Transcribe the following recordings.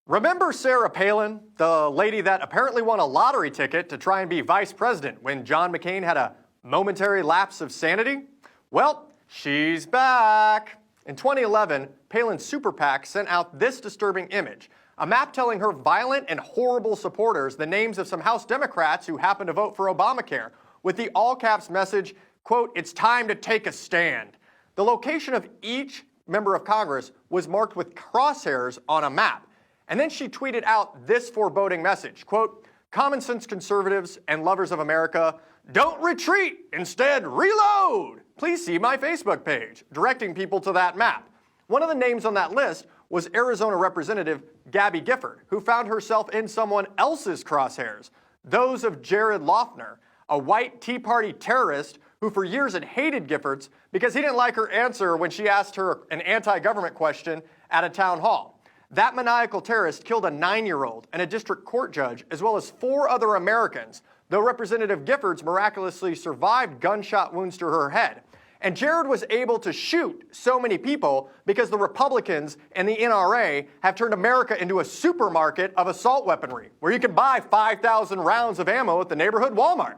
Remember Sarah Palin, the lady that apparently won a lottery ticket to try and be vice president when John McCain had a momentary lapse of sanity? Well, she's back. In 2011, Palin's super PAC sent out this disturbing image, a map telling her violent and horrible supporters the names of some House Democrats who happened to vote for Obamacare, with the all-caps message, quote, "It's time to take a stand." The location of each member of Congress was marked with crosshairs on a map. And then she tweeted out this foreboding message, quote, "Common sense conservatives and lovers of America, don't retreat, instead reload. Please see my Facebook page," directing people to that map. One of the names on that list was Arizona Representative Gabby Gifford, who found herself in someone else's crosshairs, those of Jared Loughner, a white Tea Party terrorist who for years had hated Giffords because he didn't like her answer when she asked her an anti-government question at a town hall. That maniacal terrorist killed a 9-year-old and a district court judge, as well as 4 other Americans, though Representative Giffords miraculously survived gunshot wounds to her head. And Jared was able to shoot so many people because the Republicans and the NRA have turned America into a supermarket of assault weaponry, where you can buy 5,000 rounds of ammo at the neighborhood Walmart.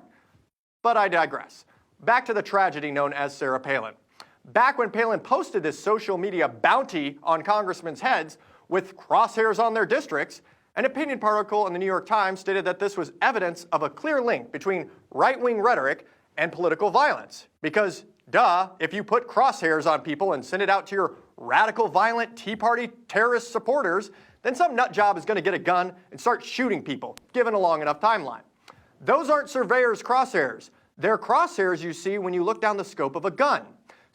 But I digress. Back to the tragedy known as Sarah Palin. Back when Palin posted this social media bounty on congressmen's heads, with crosshairs on their districts, an opinion article in the New York Times stated that this was evidence of a clear link between right-wing rhetoric and political violence. Because, duh, if you put crosshairs on people and send it out to your radical, violent Tea Party terrorist supporters, then some nut job is going to get a gun and start shooting people, given a long enough timeline. Those aren't surveyors' crosshairs. They're crosshairs you see when you look down the scope of a gun.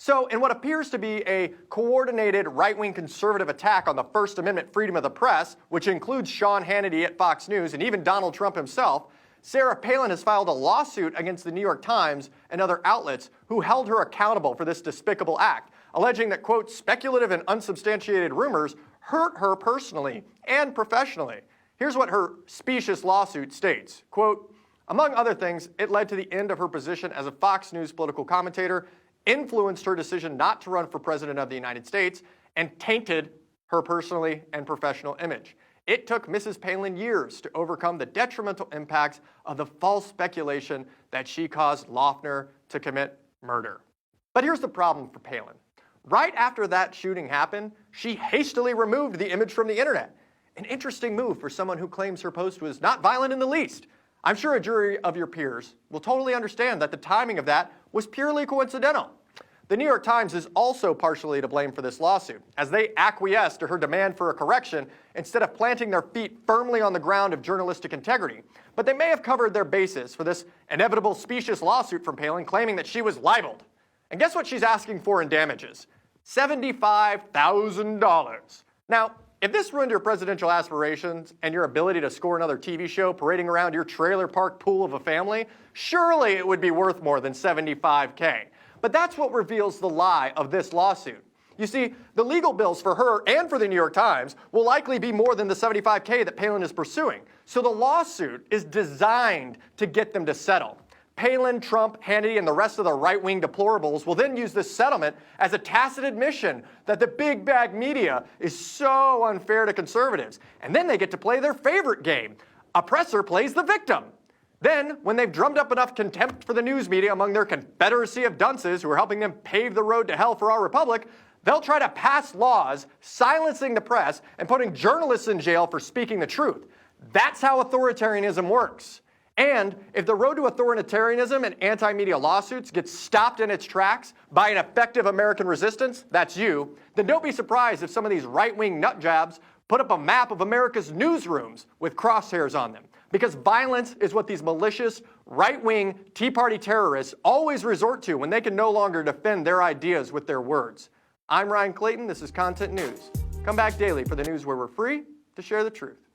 So, in what appears to be a coordinated right-wing conservative attack on the First Amendment freedom of the press, which includes Sean Hannity at Fox News and even Donald Trump himself, Sarah Palin has filed a lawsuit against the New York Times and other outlets who held her accountable for this despicable act, alleging that, quote, "speculative and unsubstantiated rumors hurt her personally and professionally." Here's what her specious lawsuit states, quote, "Among other things, it led to the end of her position as a Fox News political commentator, influenced her decision not to run for president of the United States, and tainted her personally and professional image. It took Mrs. Palin years to overcome the detrimental impacts of the false speculation that she caused Loughner to commit murder." But here's the problem for Palin. Right after that shooting happened, she hastily removed the image from the internet. An interesting move for someone who claims her post was not violent in the least. I'm sure a jury of your peers will totally understand that the timing of that was purely coincidental. The New York Times is also partially to blame for this lawsuit, as they acquiesced to her demand for a correction instead of planting their feet firmly on the ground of journalistic integrity. But they may have covered their bases for this inevitable specious lawsuit from Palin claiming that she was libeled. And guess what she's asking for in damages? $75,000. Now, if this ruined your presidential aspirations and your ability to score another TV show parading around your trailer park pool of a family, surely it would be worth more than $75K. But that's what reveals the lie of this lawsuit. You see, the legal bills for her and for the New York Times will likely be more than the $75K that Palin is pursuing. So the lawsuit is designed to get them to settle. Palin, Trump, Hannity, and the rest of the right-wing deplorables will then use this settlement as a tacit admission that the big bag media is so unfair to conservatives. And then they get to play their favorite game. Oppressor plays the victim. Then, when they've drummed up enough contempt for the news media among their confederacy of dunces who are helping them pave the road to hell for our republic, they'll try to pass laws silencing the press and putting journalists in jail for speaking the truth. That's how authoritarianism works. And if the road to authoritarianism and anti-media lawsuits gets stopped in its tracks by an effective American resistance, that's you, then don't be surprised if some of these right-wing nutjobs put up a map of America's newsrooms with crosshairs on them. Because violence is what these malicious, right-wing Tea Party terrorists always resort to when they can no longer defend their ideas with their words. I'm Ryan Clayton. This is Content News. Come back daily for the news where we're free to share the truth.